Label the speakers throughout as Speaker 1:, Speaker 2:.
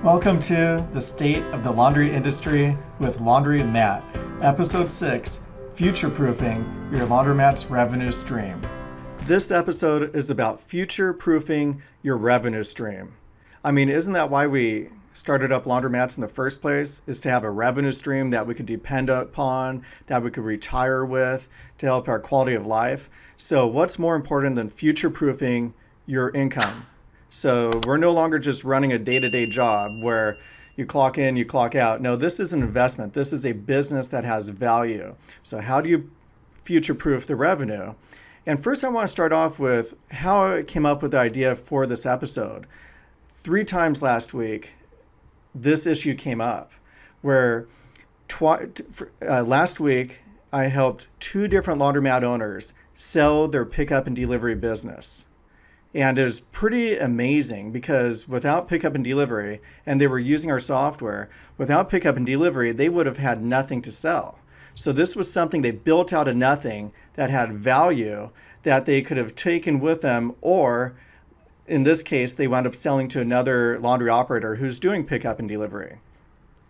Speaker 1: Welcome to The State of the Laundry Industry with Laundromat, Episode 6, Futureproofing Your Laundromat's Revenue Stream. This episode is about future-proofing your revenue stream. I mean, isn't that why we started up laundromats in the first place, is to have a revenue stream that we could depend upon, that we could retire with, to help our quality of life? So what's more important than future-proofing your income? So we're no longer just running a day-to-day job where you clock in, you clock out. No, this is an investment. This is a business that has value. So how do you future-proof the revenue? And first I want to start off with how I came up with the idea for this episode. 3 times last week, this issue came up where last week I helped 2 different laundromat owners sell their pickup and delivery business. And it was pretty amazing because without pickup and delivery, and they were using our software, without pickup and delivery, they would have had nothing to sell. So this was something they built out of nothing that had value that they could have taken with them, or in this case, they wound up selling to another laundry operator who's doing pickup and delivery.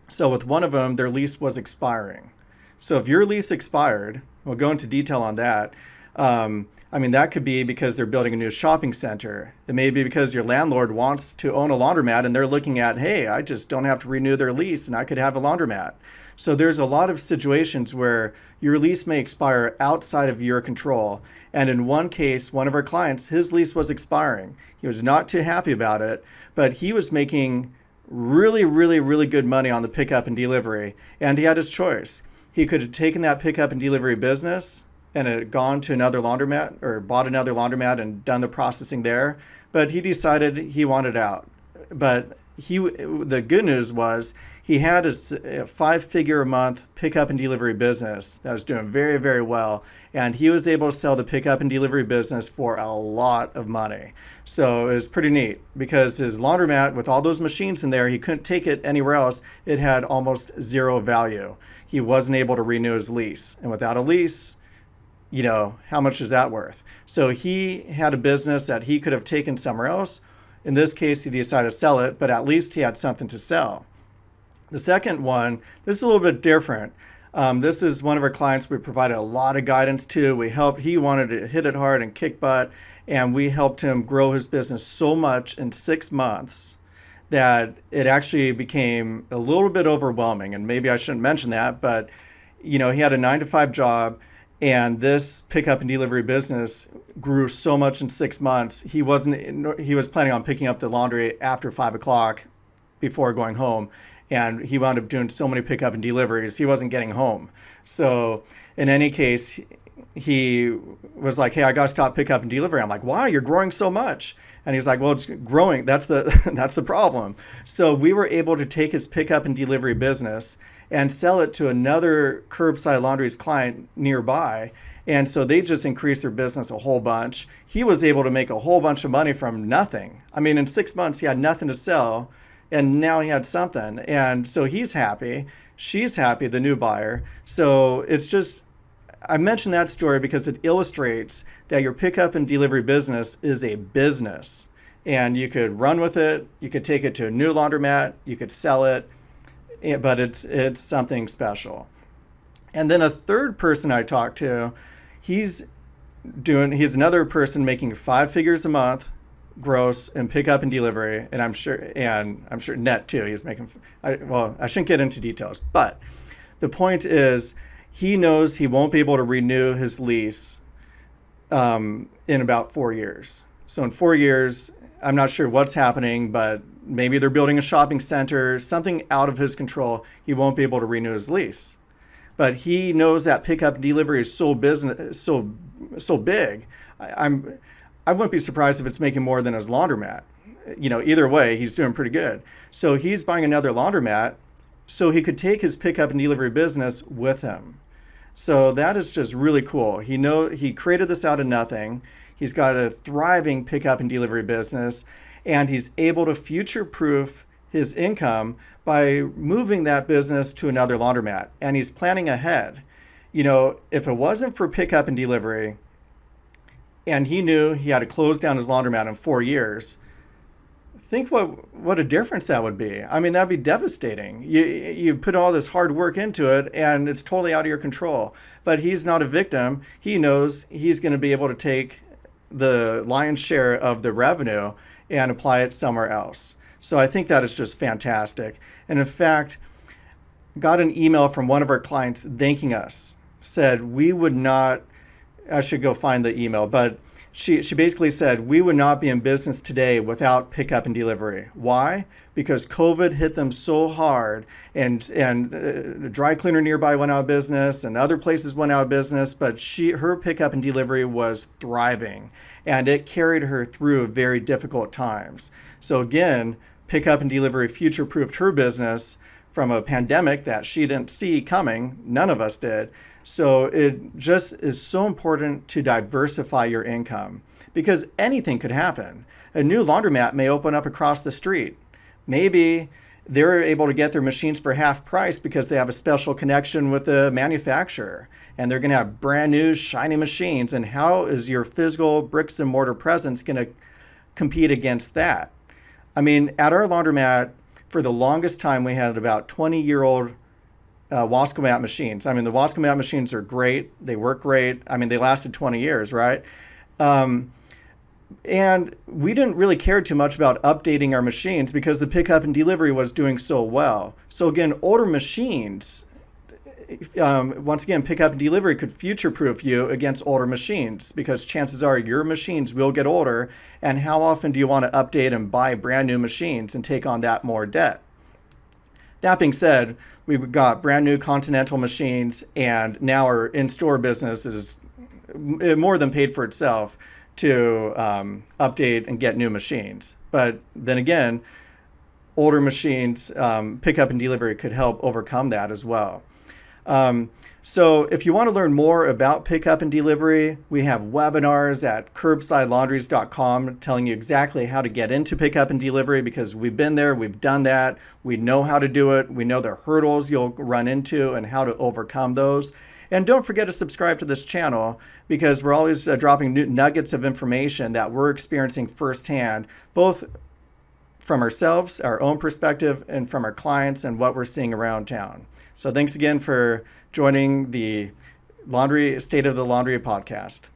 Speaker 1: So with one of them, their lease was expiring. So if your lease expired, we'll go into detail on that. That could be because they're building a new shopping center. It may be because your landlord wants to own a laundromat and they're looking at, hey, I just don't have to renew their lease and I could have a laundromat. So there's a lot of situations where your lease may expire outside of your control. And in one case, one of our clients, his lease was expiring. He was not too happy about it, but he was making really good money on the pickup and delivery. And he had his choice. He could have taken that pickup and delivery business and had gone to another laundromat or bought another laundromat and done the processing there, but he decided he wanted out. But the good news was he had a 5-figure a month pickup and delivery business that was doing very well, and he was able to sell the pickup and delivery business for a lot of money. So it was pretty neat because his laundromat with all those machines in there, he couldn't take it anywhere else. It had almost zero value. He wasn't able to renew his lease, and without a lease, how much is that worth? So he had a business that he could have taken somewhere else. In this case, he decided to sell it, but at least he had something to sell. The second one, this is a little bit different. This is one of our clients we provided a lot of guidance to. He wanted to hit it hard and kick butt, and we helped him grow his business so much in 6 months that it actually became a little bit overwhelming. And maybe I shouldn't mention that, but he had a 9-to-5 job. And this pickup and delivery business grew so much in 6 months. He was planning on picking up the laundry after 5 o'clock before going home. And he wound up doing so many pickup and deliveries, he wasn't getting home. So in any case, he was like, hey, I got to stop pickup and delivery. I'm like, why? You're growing so much. And he's like, well, it's growing. That's the problem. So we were able to take his pickup and delivery business and sell it to another curbside laundry's client nearby. And so they just increased their business a whole bunch. He was able to make a whole bunch of money from nothing. I mean, in 6 months, he had nothing to sell, and now he had something. And so he's happy. She's happy, the new buyer. So it's just, I mentioned that story because it illustrates that your pickup and delivery business is a business. And you could run with it. You could take it to a new laundromat. You could sell it. But it's something special. And then a third person I talked to, he's another person making 5 figures a month gross in pickup and delivery, and I'm sure net too. He's making I shouldn't get into details, but the point is he knows he won't be able to renew his lease in about 4 years. So in 4 years, I'm not sure what's happening, but maybe they're building a shopping center, something out of his control. He won't be able to renew his lease. But he knows that pickup and delivery is so big. I wouldn't be surprised if it's making more than his laundromat. Either way, he's doing pretty good. So he's buying another laundromat so he could take his pickup and delivery business with him. So that is just really cool. He created this out of nothing. He's got a thriving pickup and delivery business, and he's able to future-proof his income by moving that business to another laundromat. And he's planning ahead. If it wasn't for pickup and delivery, and he knew he had to close down his laundromat in 4 years, think what a difference that would be. I mean, that'd be devastating. You put all this hard work into it, and it's totally out of your control. But he's not a victim. He knows he's going to be able to take the lion's share of the revenue and apply it somewhere else. So I think that is just fantastic. And in fact, got an email from one of our clients thanking us. Said we would not. I should go find the email, but she basically said we would not be in business today without pickup and delivery. Why? Because COVID hit them so hard, and a dry cleaner nearby went out of business, and other places went out of business. But her pickup and delivery was thriving, and it carried her through very difficult times. So again, pickup and delivery future-proofed her business from a pandemic that she didn't see coming. None of us did. So it just is so important to diversify your income, because anything could happen. A new laundromat may open up across the street. Maybe they're able to get their machines for half price because they have a special connection with the manufacturer, and they're going to have brand new shiny machines. And how is your physical bricks and mortar presence going to compete against that? I mean, at our laundromat, for the longest time, we had about 20-year-old Wascomat machines. I mean, the Wascomat machines are great. They work great. I mean, they lasted 20 years, right? And we didn't really care too much about updating our machines because the pickup and delivery was doing so well. So again, older machines, once again, pickup and delivery could future-proof you against older machines, because chances are your machines will get older. And how often do you want to update and buy brand new machines and take on that more debt? That being said, we've got brand new Continental machines, and now our in-store business is more than paid for itself to update and get new machines. But then again, older machines, pickup and delivery could help overcome that as well. So if you want to learn more about pickup and delivery, we have webinars at curbsidelaundries.com telling you exactly how to get into pickup and delivery, because we've been there, we've done that, we know how to do it, we know the hurdles you'll run into and how to overcome those. And don't forget to subscribe to this channel, because we're always dropping new nuggets of information that we're experiencing firsthand, both from ourselves, our own perspective, and from our clients and what we're seeing around town. So thanks again for joining the State of the Laundry podcast.